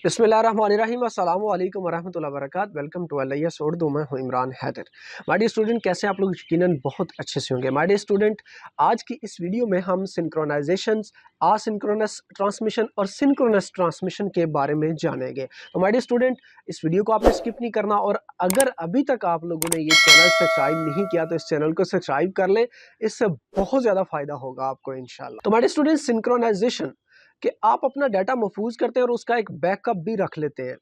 बिस्मिल्लाहिर्रहमानिर्रहीम अस्सलामु अलैकुम वरहमतुल्लाहि वबरकातुहू। Welcome to LIS Urdu. मैं हूँ Imran Haider. My dear student, कैसे आप लोग यकीनन बहुत अच्छे से होंगे। माय डियर स्टूडेंट, आज की इस वीडियो में हम सिंक्रोनाइजेशंस, आसिंक्रोनस ट्रांसमिशन और सिंक्रोनस ट्रांसमिशन के बारे में जानेंगे। तो माय डियर स्टूडेंट, इस वीडियो को आपने स्किप नहीं करना, और अगर अभी तक आप लोगों ने ये चैनल सब्सक्राइब नहीं किया तो इस चैनल को सब्सक्राइब कर लें। इससे बहुत ज़्यादा फायदा होगा आपको इंशाल्लाह। तो माय डियर स्टूडेंट, सिंक्रोनाइजेशन कि आप अपना डाटा महफूज करते हैं और उसका एक बैकअप भी रख लेते हैं,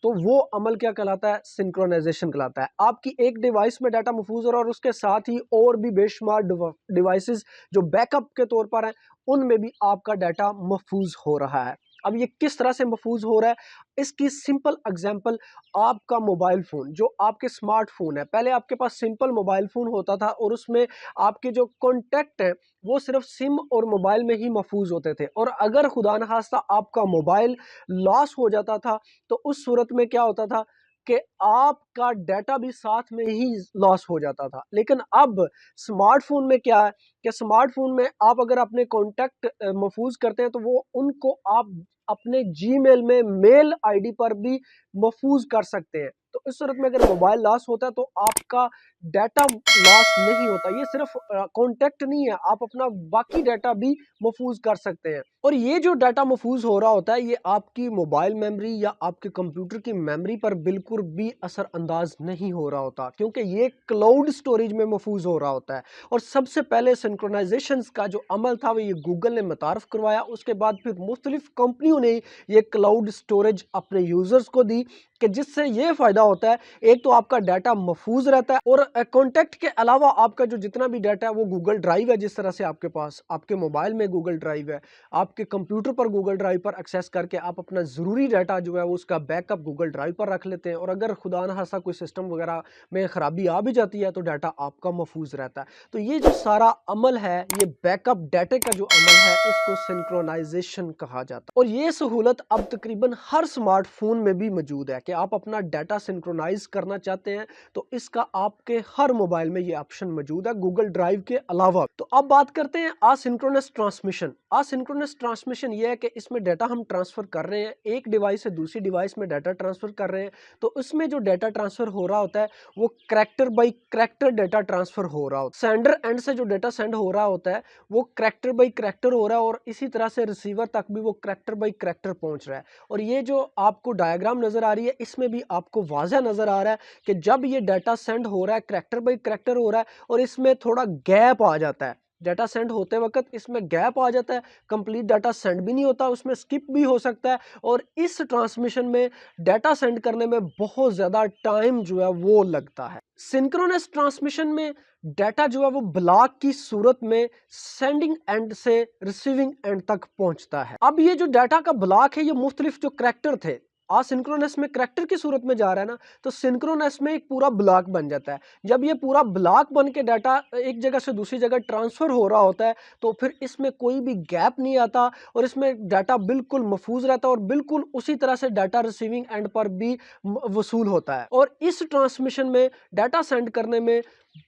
तो वो अमल क्या कहलाता है? सिंक्रोनाइजेशन कहलाता है। आपकी एक डिवाइस में डाटा महफूज हो रहा है और उसके साथ ही और भी बेशुमार डिवाइसेस जो बैकअप के तौर पर हैं, उनमें भी आपका डाटा महफूज हो रहा है। अब ये किस तरह से महफूज हो रहा है, इसकी सिंपल एग्जांपल आपका मोबाइल फ़ोन, जो आपके स्मार्टफोन है। पहले आपके पास सिंपल मोबाइल फ़ोन होता था और उसमें आपके जो कॉन्टैक्ट हैं वो सिर्फ सिम और मोबाइल में ही महफूज होते थे, और अगर खुदा न खास्ता आपका मोबाइल लॉस हो जाता था तो उस सूरत में क्या होता था कि आपका डाटा भी साथ में ही लॉस हो जाता था। लेकिन अब स्मार्टफोन में क्या है कि स्मार्टफोन में आप अगर अपने कॉन्टैक्ट महफूज करते हैं तो वो उनको आप अपने जीमेल में मेल आईडी पर भी महफूज कर सकते हैं। तो इस सूरत में अगर मोबाइल लॉस होता है तो आपका डाटा लॉस नहीं होता। ये सिर्फ कॉन्टैक्ट नहीं है, आप अपना बाकी डाटा भी महफूज कर सकते हैं। और ये जो डाटा महफूज हो रहा होता है, ये आपकी मोबाइल मेमोरी या आपके कंप्यूटर की मेमोरी पर बिल्कुल भी असरअंदाज नहीं हो रहा होता, क्योंकि ये क्लाउड स्टोरेज में महफूज हो रहा होता है। और सबसे पहले सिंक्रोनाइजेशन का जो अमल था वो ये गूगल ने मुतारफ करवाया। उसके बाद फिर मुख्तलिफ कंपनियों ने ये क्लाउड स्टोरेज अपने यूजर्स को दी, कि जिससे ये फायदा होता है, एक तो आपका डाटा महफूज रहता है, और कॉन्टैक्ट के अलावा आपका जो जितना भी डाटा है वो गूगल ड्राइव है। जिस तरह से आपके पास आपके मोबाइल में गूगल ड्राइव है, आपके कंप्यूटर पर गूगल ड्राइव पर एक्सेस करके आप अपना ज़रूरी डाटा जो है वो उसका बैकअप गूगल ड्राइव पर रख लेते हैं, और अगर खुदा न खास्ता कोई सिस्टम वगैरह में ख़राबी आ भी जाती है तो डाटा आपका महफूज रहता है। तो ये जो सारा अमल है, ये बैकअप डाटे का जो अमल है, इसको सिंक्रोनाइजेशन कहा जाता है। और ये सहूलत अब तकरीबन हर स्मार्टफोन में भी मौजूद है कि आप अपना डाटा सिंक्रोनाइज करना चाहते हैं तो इसका आपके हर मोबाइल में ये ऑप्शन मौजूद है गूगल ड्राइव के अलावा। तो अब बात करते हैं आसिंक्रोनस ट्रांसमिशन। आसिंक्रोनस ट्रांसमिशन ये है कि इसमें डाटा हम ट्रांसफर कर रहे हैं, एक डिवाइस से दूसरी डिवाइस में डाटा ट्रांसफर कर रहे हैं। तो उसमें जो डाटा ट्रांसफर हो रहा होता है वो character by character data transfer हो रहा होता है। सेंडर एंड से जो डाटा सेंड हो रहा होता है वो करैक्टर बाई करैक्टर हो रहा है, और इसी तरह से रिसीवर तक भी वो करैक्टर बाई करैक्टर पहुंच रहा है। और ये जो आपको डायग्राम नजर आ रही है, इसमें भी आपको वाज़ह नजर आ रहा है कि जब ये डाटा सेंड हो रहा है, करैक्टर बाई करैक्टर हो रहा है, और इसमें थोड़ा गैप आ जाता है। डाटा सेंड होते वक्त इसमें गैप आ जाता है, कंप्लीट डाटा सेंड भी नहीं होता, उसमें स्किप भी हो सकता है। और इस ट्रांसमिशन में डाटा सेंड करने में बहुत ज़्यादा टाइम जो है वो लगता है। सिंक्रोनस ट्रांसमिशन में डाटा जो है वो ब्लॉक की सूरत में सेंडिंग एंड से रिसीविंग एंड तक पहुंचता है। अब ये जो डाटा का ब्लॉक है, ये मुख्तलिफ जो करैक्टर थे, असिंक्रोनस में करैक्टर की सूरत में जा रहा है ना, तो सिंक्रोनस में एक पूरा ब्लॉक बन जाता है। जब ये पूरा ब्लॉक बन के डाटा एक जगह से दूसरी जगह ट्रांसफर हो रहा होता है तो फिर इसमें कोई भी गैप नहीं आता, और इसमें डाटा बिल्कुल महफूज रहता है, और बिल्कुल उसी तरह से डाटा रिसीविंग एंड पर भी वसूल होता है। और इस ट्रांसमिशन में डाटा सेंड करने में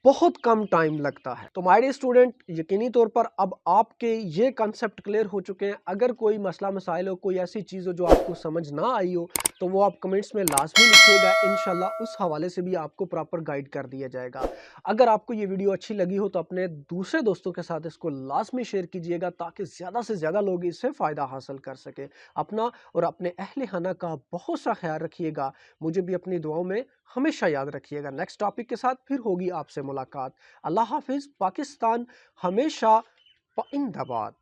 बहुत कम टाइम लगता है। तो माय डियर स्टूडेंट, यकीनी तौर पर अब आपके ये कॉन्सेप्ट क्लियर हो चुके हैं। अगर कोई मसला मसाइल हो, कोई ऐसी चीज़ हो जो आपको समझ ना आई हो, तो वो आप कमेंट्स में लाजमी लिखिएगा। इंशाल्लाह उस हवाले से भी आपको प्रॉपर गाइड कर दिया जाएगा। अगर आपको ये वीडियो अच्छी लगी हो तो अपने दूसरे दोस्तों के साथ इसको लाजमी शेयर कीजिएगा, ताकि ज़्यादा से ज़्यादा लोग इससे फ़ायदा हासिल कर सकें। अपना और अपने अहले खाना का बहुत सा ख्याल रखिएगा। मुझे भी अपनी दुआओं में हमेशा याद रखिएगा। नेक्स्ट टॉपिक के साथ फिर होगी आपसे मुलाकात। अल्लाह हाफिज़। पाकिस्तान हमेशा जिंदाबाद।